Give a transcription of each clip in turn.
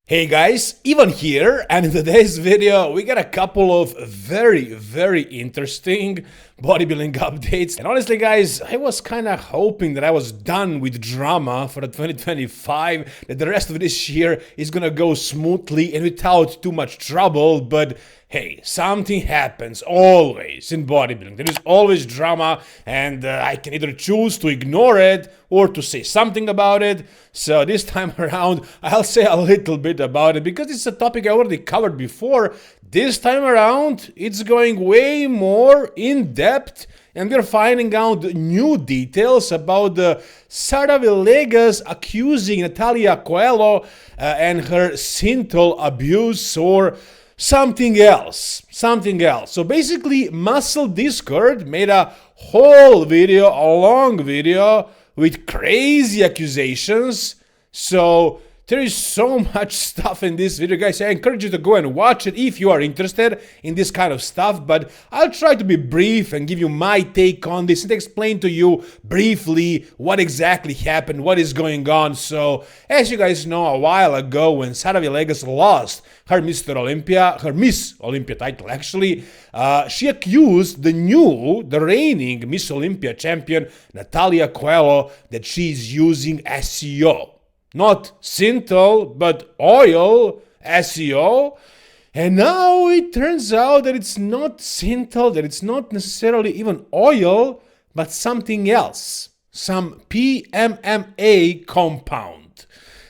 Hey guys, Ivan here, and in today's video we got a couple of very interesting bodybuilding updates. And honestly guys, I was kind of hoping that I was done with drama for the 2025, that the rest of this year is gonna go smoothly and without too much trouble, but hey, something happens always in bodybuilding. There is always drama, and I can either choose to ignore it or to say something about it. So this time around, I'll say a little bit about it because it's a topic I already covered before. This time around, it's going way more in depth, and we're finding out new details about the Sara Villegas accusing Natalia Coelho and her synthol abuse or something else. So basically, Muscle Discord made a whole video, a long video with crazy accusations. So there is so much stuff in this video, guys. I encourage you to go and watch it if you are interested in this kind of stuff, but I'll try to be brief and give you my take on this and explain to you briefly what exactly happened, what is going on. So, as you guys know, a while ago when Sara Villegas lost her Miss Olympia title, actually, she accused the reigning Miss Olympia champion, Natalia Coelho, that she's using SEO. Not synthol, but oil, SEO. And now it turns out that it's not synthol, that it's not necessarily even oil, but something else. Some PMMA compound.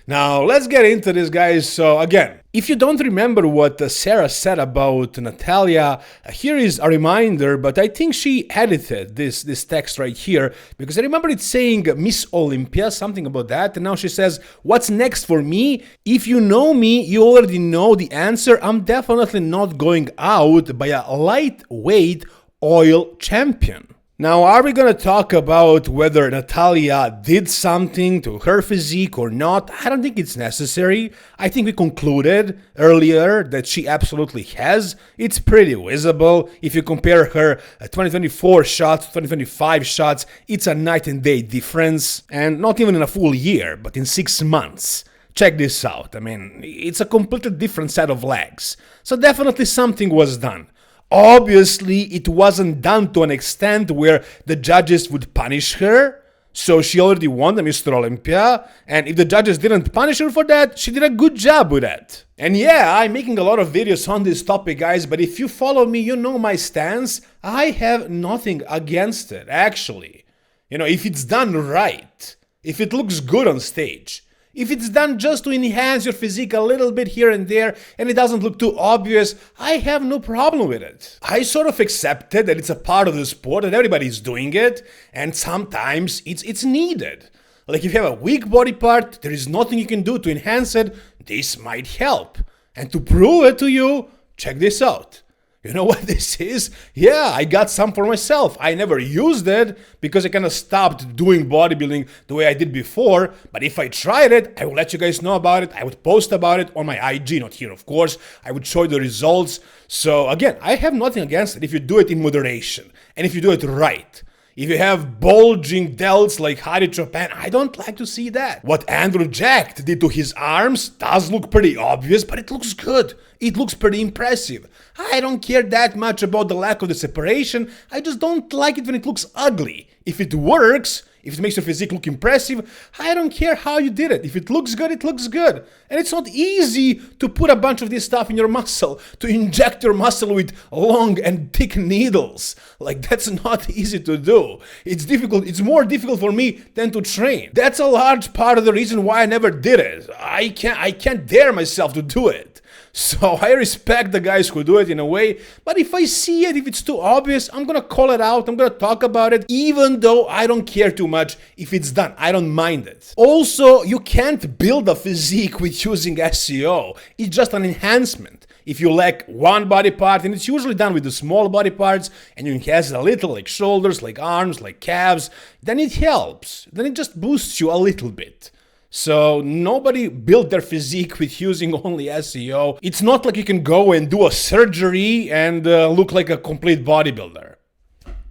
Now, let's get into this, guys. So, again, if you don't remember what Sarah said about Natalia, here is a reminder, but I think she edited this text right here, because I remember it saying Miss Olympia, something about that, and now she says, what's next for me? If you know me, you already know the answer. I'm definitely not going out by a lightweight oil champion. Now, are we going to talk about whether Natalia did something to her physique or not? I don't think it's necessary. I think we concluded earlier that she absolutely has. It's pretty visible. If you compare her 2024 shots to 2025 shots, it's a night and day difference. And not even in a full year, but in 6 months. Check this out. I mean, it's a completely different set of legs. So definitely something was done. Obviously, it wasn't done to an extent where the judges would punish her. So she already won the Mr. Olympia, and if the judges didn't punish her for that, she did a good job with that. And yeah, I'm making a lot of videos on this topic, guys, but if you follow me, you know my stance. I have nothing against it, actually. You know, if it's done right, if it looks good on stage, if it's done just to enhance your physique a little bit here and there, and it doesn't look too obvious, I have no problem with it. I sort of accepted that it's a part of the sport, that everybody's doing it, and sometimes it's needed. Like if you have a weak body part, there is nothing you can do to enhance it, this might help. And to prove it to you, check this out. You know what this is? Yeah, I got some for myself. I never used it because I kind of stopped doing bodybuilding the way I did before. But if I tried it, I will let you guys know about it. I would post about it on my IG, not here, of course. I would show you the results. So again, I have nothing against it if you do it in moderation and if you do it right. If you have bulging delts like Hari Chopin, I don't like to see that. What Andrew Jack did to his arms does look pretty obvious, but it looks good. It looks pretty impressive. I don't care that much about the lack of the separation. I just don't like it when it looks ugly. If it works, if it makes your physique look impressive, I don't care how you did it. If it looks good, it looks good. And it's not easy to put a bunch of this stuff in your muscle, to inject your muscle with long and thick needles. Like, that's not easy to do. It's difficult. It's more difficult for me than to train. That's a large part of the reason why I never did it. I can't dare myself to do it. So I respect the guys who do it in a way, but if I see it, if it's too obvious, I'm gonna call it out, I'm gonna talk about it, even though I don't care too much if it's done. I don't mind it. Also, you can't build a physique with using SEO. It's just an enhancement. If you lack one body part, and it's usually done with the small body parts, and you enhance it a little, like shoulders, like arms, like calves, then it helps. Then it just boosts you a little bit. So nobody built their physique with using only SEO. It's not like you can go and do a surgery and look like a complete bodybuilder.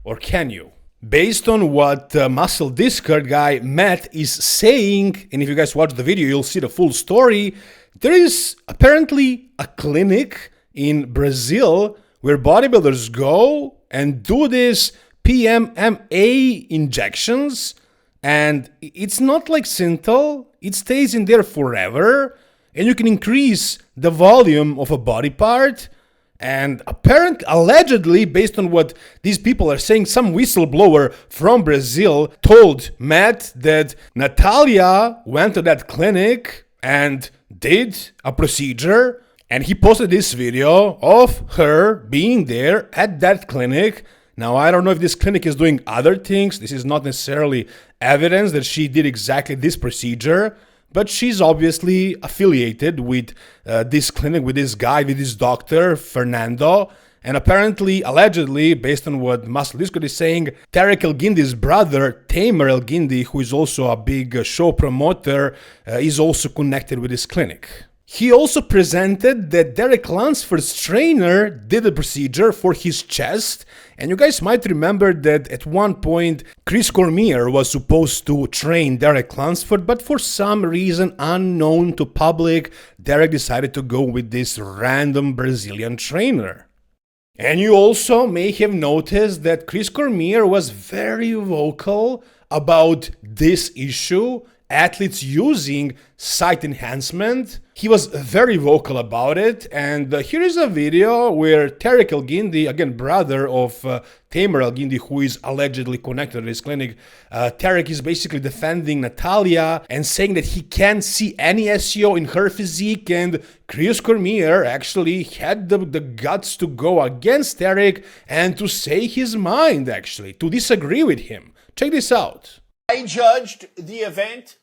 Or can you? Based on what Muscle Discord guy Matt is saying, and if you guys watch the video, you'll see the full story, There is apparently a clinic in Brazil where bodybuilders go and do this PMMA injections, and it's not like Synthol, it stays in there forever, and you can increase the volume of a body part. And apparently, allegedly, based on what these people are saying, some whistleblower from Brazil told Matt that Natalia went to that clinic and did a procedure, and he posted this video of her being there at that clinic. Now, I don't know if this clinic is doing other things. This is not necessarily evidence that she did exactly this procedure, but she's obviously affiliated with this clinic, with this guy, with this doctor, Fernando. And apparently, allegedly, based on what Muscle Discord is saying, Tarek El-Guindy's brother, Tamer El-Guindy, who is also a big show promoter, is also connected with this clinic. He also presented that Derek Lunsford's trainer did a procedure for his chest, and you guys might remember that at one point Chris Cormier was supposed to train Derek Lunsford, but for some reason unknown to public, Derek decided to go with this random Brazilian trainer. And you also may have noticed that Chris Cormier was very vocal about this issue, athletes using site enhancement. He was very vocal about it, and here is a video where Tarek El-Guindy, again brother of Tamer El-Guindy, who is allegedly connected to this clinic, Tarek is basically defending Natalia and saying that he can't see any SEO in her physique, and Chris Cormier actually had the guts to go against Tarek and to say his mind, actually, to disagree with him. Check this out. I judged the event,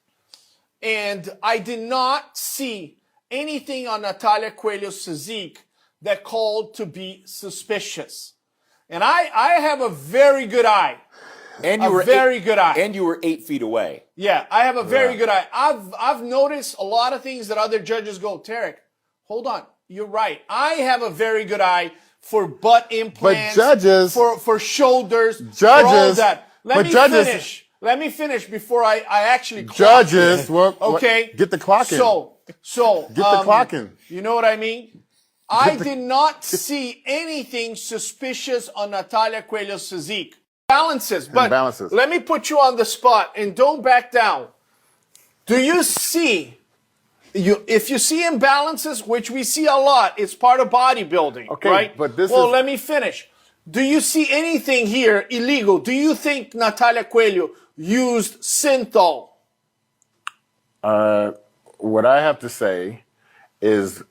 and I did not see anything on Natalia Coelho's physique that called to be suspicious. And I have a very good eye. And you were very good eye. And you were 8 feet away. Yeah, I have a very good eye. I've noticed a lot of things that other judges go, Tarek, hold on, you're right. I have a very good eye for butt implants, but judges, for shoulders, judges, for all that. Let me judges, finish. Let me finish before I actually clock judges, well, okay, get the clock in. So get the clock in. You know what I mean? I did not see anything suspicious on Natalia Coelho's physique. Balances, but let me put you on the spot and don't back down. Do you see, if you see imbalances, which we see a lot, it's part of bodybuilding, okay, right? But this well, let me finish. Do you see anything here illegal? Do you think Natalia Coelho used Synthol? What I have to say is,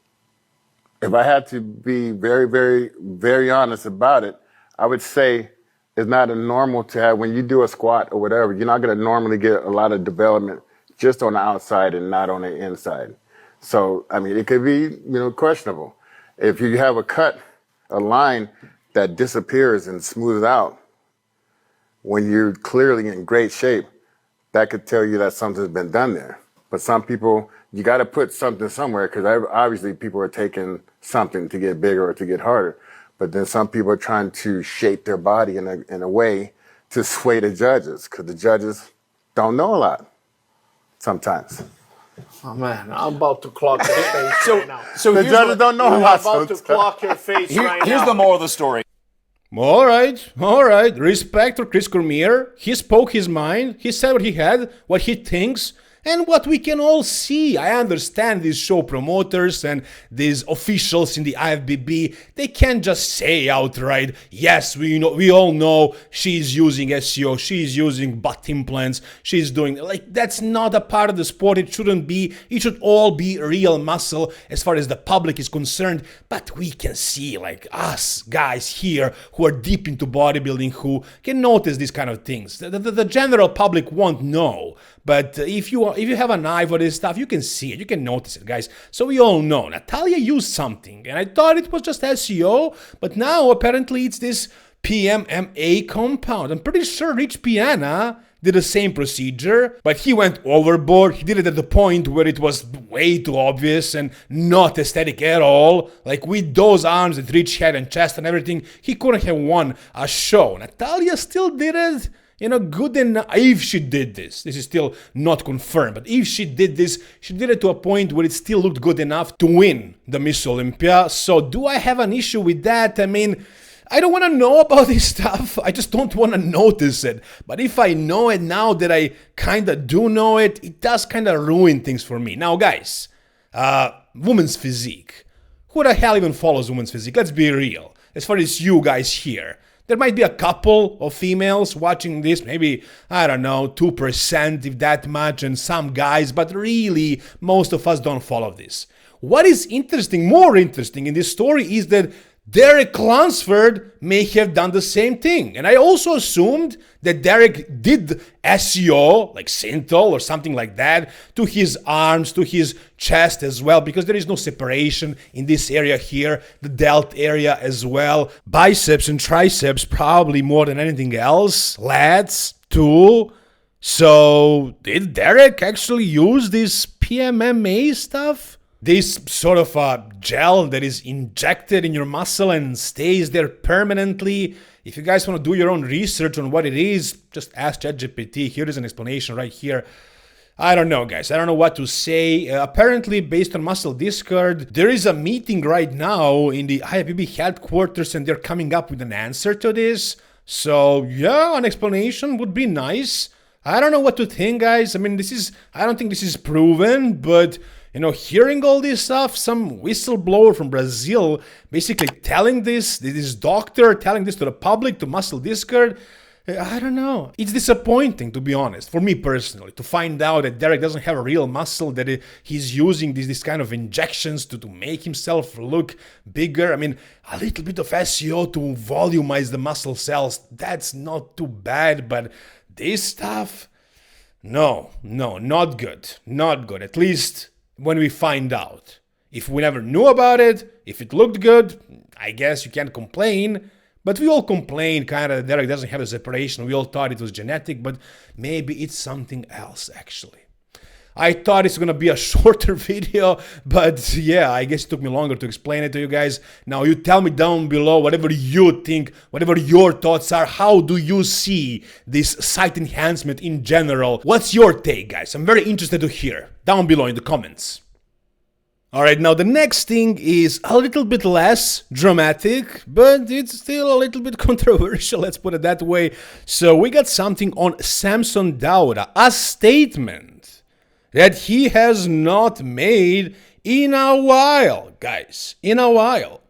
if I had to be very, very, very honest about it, I would say it's not a normal to have, when you do a squat or whatever, you're not going to normally get a lot of development just on the outside and not on the inside. So, I mean, it could be, questionable. If you have a cut, a line that disappears and smooths out when you're clearly in great shape, that could tell you that something's been done there. But some people, you got to put something somewhere, because obviously people are taking something to get bigger or to get harder. But then some people are trying to shape their body in a way to sway the judges, because the judges don't know a lot sometimes. Oh man, I'm about to clock your face right now. So the judges don't know a lot. I'm about to clock your face right now. Here's the moral of the story. All right. Respect for Chris Cormier. He spoke his mind. He said what he had, what he thinks, and what we can all see. I understand these show promoters and these officials in the IFBB, they can't just say outright, yes, we all know she's using SEO, she's using butt implants, she's doing, like, that's not a part of the sport. It shouldn't be. It should all be real muscle as far as the public is concerned. But we can see, like, us guys here who are deep into bodybuilding, who can notice these kind of things. The general public won't know. But if you have an eye for this stuff, you can see it, you can notice it, guys. So we all know Natalia used something, and I thought it was just SEO, but now apparently it's this PMMA compound. I'm pretty sure Rich Piana did the same procedure, but he went overboard. He did it at the point where it was way too obvious and not aesthetic at all. Like, with those arms that Rich had and chest and everything, he couldn't have won a show. Natalia still did it, good enough. If she did this is still not confirmed, but if she did this, she did it to a point where it still looked good enough to win the Miss Olympia. So do I have an issue with that? I mean, I don't want to know about this stuff. I just don't want to notice it. But if I know it now that I kind of do know it, it does kind of ruin things for me. Now, guys, women's physique. Who the hell even follows women's physique? Let's be real. As far as you guys here, there might be a couple of females watching this, maybe, I don't know, 2% if that much, and some guys, but really, most of us don't follow this. What is interesting, more interesting in this story is that Derek Lunsford may have done the same thing. And I also assumed that Derek did SEO, like Synthol or something like that, to his arms, to his chest as well, because there is no separation in this area here, the delt area as well. Biceps and triceps probably more than anything else. Lats too. So did Derek actually use this PMMA stuff? This sort of a gel that is injected in your muscle and stays there permanently. If you guys want to do your own research on what it is, just ask ChatGPT. Here is an explanation right here. I don't know, guys. I don't know what to say. Apparently, based on Muscle Discord, there is a meeting right now in the IFBB headquarters and they're coming up with an answer to this. So, yeah, an explanation would be nice. I don't know what to think, guys. I mean, I don't think this is proven, but hearing all this stuff, some whistleblower from Brazil basically telling this doctor telling this to the public, to Muscle Discord, I don't know. It's disappointing, to be honest, for me personally, to find out that Derek doesn't have a real muscle, that he's using this kind of injections to make himself look bigger. I mean, a little bit of SEO to volumize the muscle cells, that's not too bad, but this stuff, no, not good. Not good, at least when we find out. If we never knew about it, if it looked good, I guess you can't complain. But we all complain kind of that Derek doesn't have a separation. We all thought it was genetic, but maybe it's something else actually. I thought it's gonna be a shorter video, but yeah, I guess it took me longer to explain it to you guys. Now you tell me down below whatever you think, whatever your thoughts are. How do you see this site enhancement in general? What's your take, guys? I'm very interested to hear down below in the comments. Alright, now the next thing is a little bit less dramatic, but it's still a little bit controversial, let's put it that way. So we got something on Samson Dauda, a statement that he has not made in a while, guys, in a while.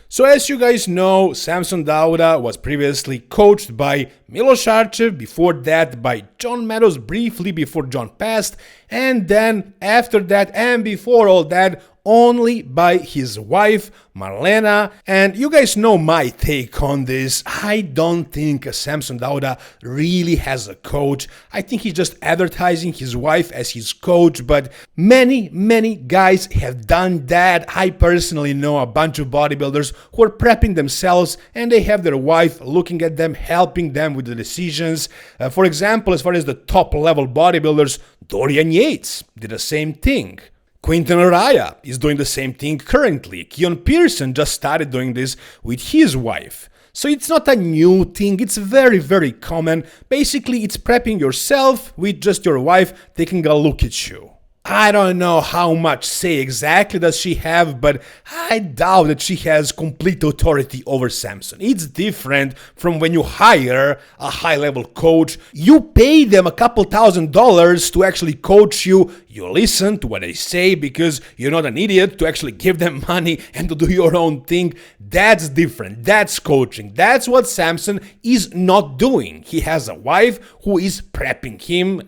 So as you guys know, Samson Dauda was previously coached by Milos Arcev, before that by John Meadows, briefly before John passed, and then after that and before all that, only by his wife, Marlena. And you guys know my take on this. I don't think Samson Dauda really has a coach. I think he's just advertising his wife as his coach, but many guys have done that. I personally know a bunch of bodybuilders who are prepping themselves and they have their wife looking at them, helping them with the decisions. For example, as far as the top level bodybuilders, Dorian Yates did the same thing. Quinton Araya is doing the same thing currently. Keone Pearson just started doing this with his wife. So it's not a new thing, it's very common. Basically, it's prepping yourself with just your wife taking a look at you. I don't know how much say exactly does she have, but I doubt that she has complete authority over Samson. It's different from when you hire a high-level coach. You pay them a couple $1,000s to actually coach you. You listen to what they say because you're not an idiot to actually give them money and to do your own thing. That's different. That's coaching. That's what Samson is not doing. He has a wife who is prepping him,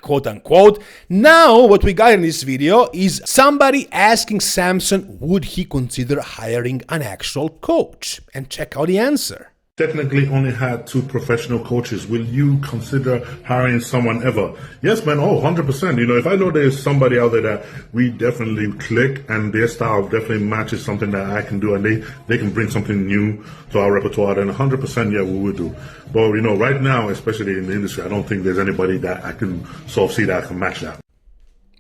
quote unquote. Now what we got in this video is somebody asking Samson, would he consider hiring an actual coach? And check out the answer. Technically only had 2 professional coaches. Will you consider hiring someone ever? Yes, man. Oh, 100%. You know, if I know there's somebody out there that we definitely click and their style definitely matches something that I can do and they can bring something new to our repertoire, then 100%, yeah, we would do. But, you know, right now, especially in the industry, I don't think there's anybody that I can sort of see that can match that.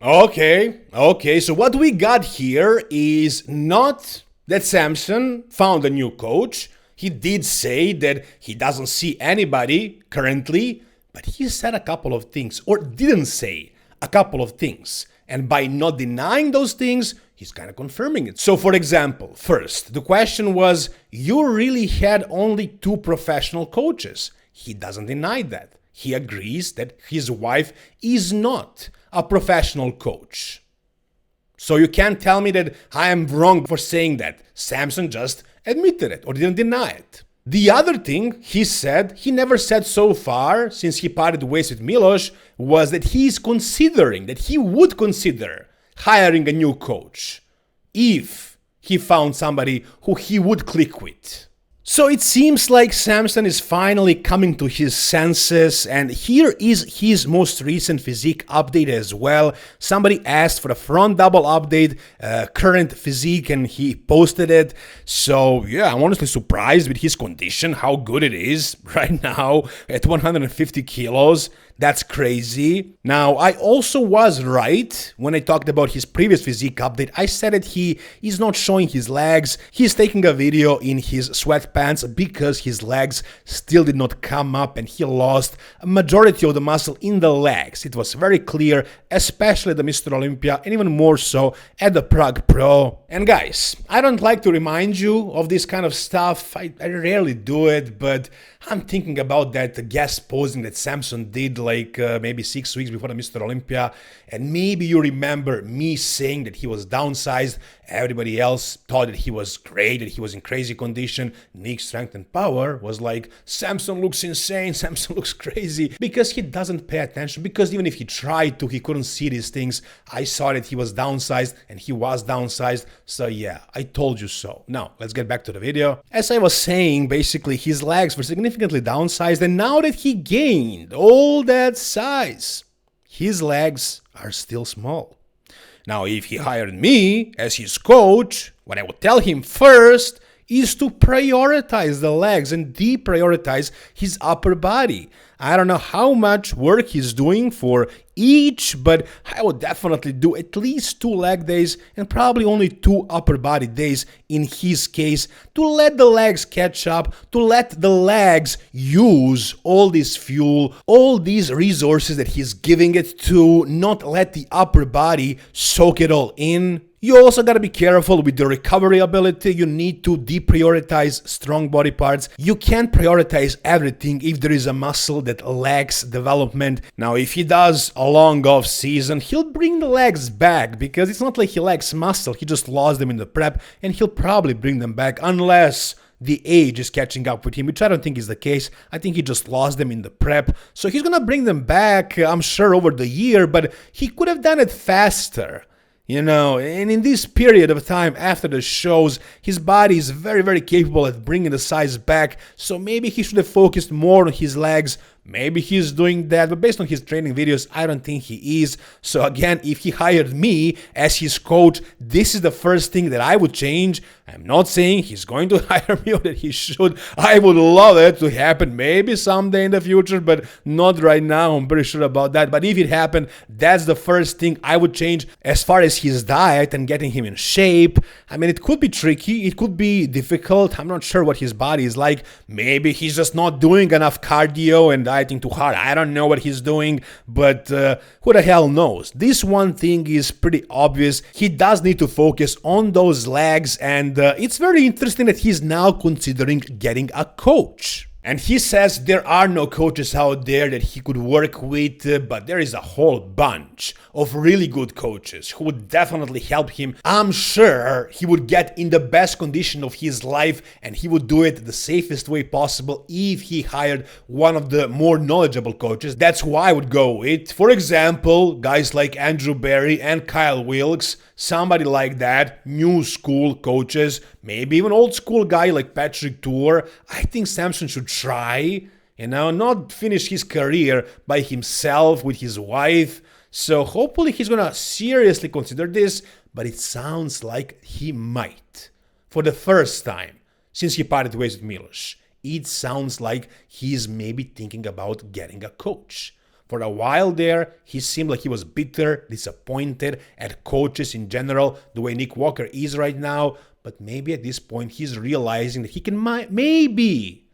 Okay. So what we got here is not that Samson found a new coach. He did say that he doesn't see anybody currently But he said a couple of things, or didn't say a couple of things. And by not denying those things, he's kind of confirming it. So for example, first, the question was, you really had only 2 professional coaches. He doesn't deny that. He agrees that his wife is not a professional coach. So you can't tell me that I am wrong for saying that. Samson just admitted it or didn't deny it. The other thing he said, he never said so far since he parted ways with Milos, was that he's considering, that he would consider hiring a new coach if he found somebody who he would click with. So it seems like Samson is finally coming to his senses, and here is his most recent physique update as well. Somebody asked for a front double update, current physique, and he posted it. So yeah, I'm honestly surprised with his condition, how good it is right now at 150 kilos. That's crazy. Now, I also was right when I talked about his previous physique update. I said that he is not showing his legs. He's taking a video in his sweatpants because his legs still did not come up and he lost a majority of the muscle in the legs. It was very clear, especially at the Mr. Olympia and even more so at the Prague Pro. And guys, I don't like to remind you of this kind of stuff. I rarely do it, but I'm thinking about that guest posing that Samson did like maybe 6 weeks before the Mr. Olympia, and maybe you remember me saying that he was downsized. Everybody else thought that he was great, that he was in crazy condition. Nick's Strength and Power was like, Samson looks insane, Samson looks crazy, because he doesn't pay attention, because even if he tried to, he couldn't see these things. I saw that he was downsized, and he was downsized, so yeah, I told you so. Now, let's get back to the video. As I was saying, basically, his legs were significantly downsized, and now that he gained all that size, his legs are still small. Now, if he hired me as his coach, what I would tell him first is to prioritize the legs and deprioritize his upper body. I don't know how much work he's doing for each, but I would definitely do at least 2 leg days and probably only 2 upper body days in his case, to let the legs catch up, to let the legs use all this fuel, all these resources that he's giving it to, not let the upper body soak it all in. You also gotta be careful with the recovery ability. You need to deprioritize strong body parts. You can't prioritize everything if there is a muscle that lacks development. Now, if he does a long off season, he'll bring the legs back, because it's not like he lacks muscle. He just lost them in the prep, and he'll probably bring them back unless the age is catching up with him, which I don't think is the case. I think he just lost them in the prep. So he's gonna bring them back, I'm sure, over the year, but he could have done it faster. You know, and in this period of time after the shows, his body is very, very capable at bringing the size back. So maybe he should have focused more on his legs. Maybe he's doing that, but based on his training videos, I don't think he is. So again, if he hired me as his coach, this is the first thing that I would change. I'm not saying he's going to hire me or that he should. I would love it to happen maybe someday in the future, but not right now. I'm pretty sure about that. But if it happened, that's the first thing I would change. As far as his diet and getting him in shape, I mean, it could be tricky. It could be difficult. I'm not sure what his body is like. Maybe he's just not doing enough cardio and dieting too hard. I don't know what he's doing, but who the hell knows? This one thing is pretty obvious. He does need to focus on those legs, and it's very interesting that he's now considering getting a coach. And he says there are no coaches out there that he could work with, but there is a whole bunch of really good coaches who would definitely help him. I'm sure he would get in the best condition of his life, and he would do it the safest way possible if he hired one of the more knowledgeable coaches. That's who I would go with. For example, guys like Andrew Barry and Kyle Wilkes, somebody like that, new school coaches, maybe even old school guy like Patrick Tour. I think Samson should try, not finish his career by himself with his wife. So hopefully he's gonna seriously consider this, but it sounds like he might. For the first time since he parted ways with Milos, it sounds like he's maybe thinking about getting a coach. For a while there, he seemed like he was bitter, disappointed at coaches in general, the way Nick Walker is right now. But maybe at this point, he's realizing that he can maybe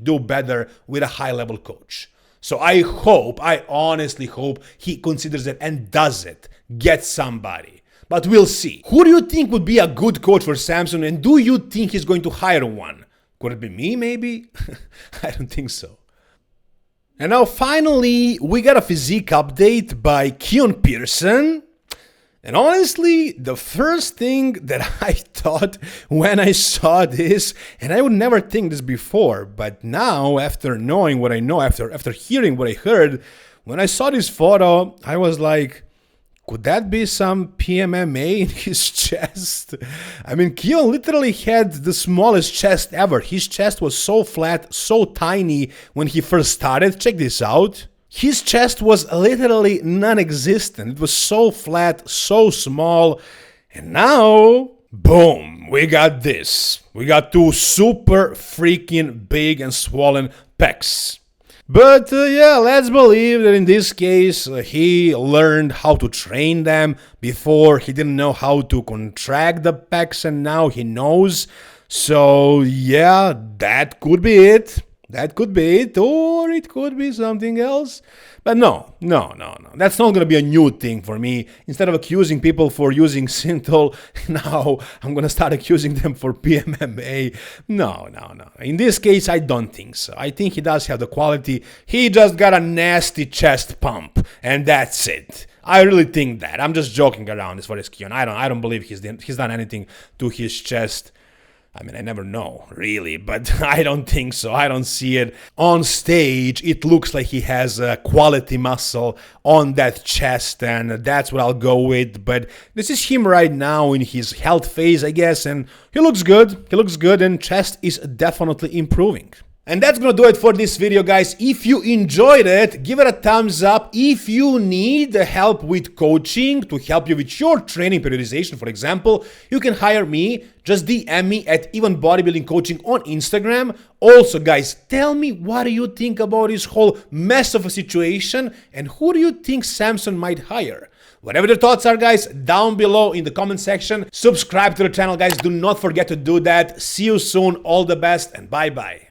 do better with a high-level coach. So I honestly hope he considers it and does it. Get somebody. But we'll see. Who do you think would be a good coach for Samson, and do you think he's going to hire one? Could it be me, maybe? I don't think so. And now finally, we got a physique update by Keone Pearson. And honestly, the first thing that I thought when I saw this, and I would never think this before, but now after knowing what I know, after hearing what I heard, when I saw this photo, I was like, could that be some PMMA in his chest? I mean, Keone literally had the smallest chest ever. His chest was so flat, so tiny when he first started. Check this out. His chest was literally non-existent. It was so flat, so small. And now, boom, we got this. We got two super freaking big and swollen pecs. But yeah, let's believe that in this case, he learned how to train them. Before, he didn't know how to contract the pecs, and now he knows. So yeah, that could be it. That could be it, or it could be something else. But no. That's not going to be a new thing for me. Instead of accusing people for using Synthol, now I'm going to start accusing them for PMMA. No. In this case, I don't think so. I think he does have the quality. He just got a nasty chest pump, and that's it. I really think that. I'm just joking around as far as Keone. I don't believe he's done anything to his chest. I mean, I never know, really, but I don't think so. I don't see it. On stage, it looks like he has a quality muscle on that chest, and that's what I'll go with. But this is him right now in his health phase, I guess, and he looks good. He looks good, and chest is definitely improving. And that's gonna do it for this video, guys. If you enjoyed it, give it a thumbs up. If you need help with coaching to help you with your training periodization, for example, you can hire me. Just DM me at Even Bodybuilding Coaching on Instagram. Also, guys, tell me what do you think about this whole mess of a situation, and who do you think Samson might hire? Whatever your thoughts are, guys, down below in the comment section. Subscribe to the channel, guys. Do not forget to do that. See you soon. All the best, and bye-bye.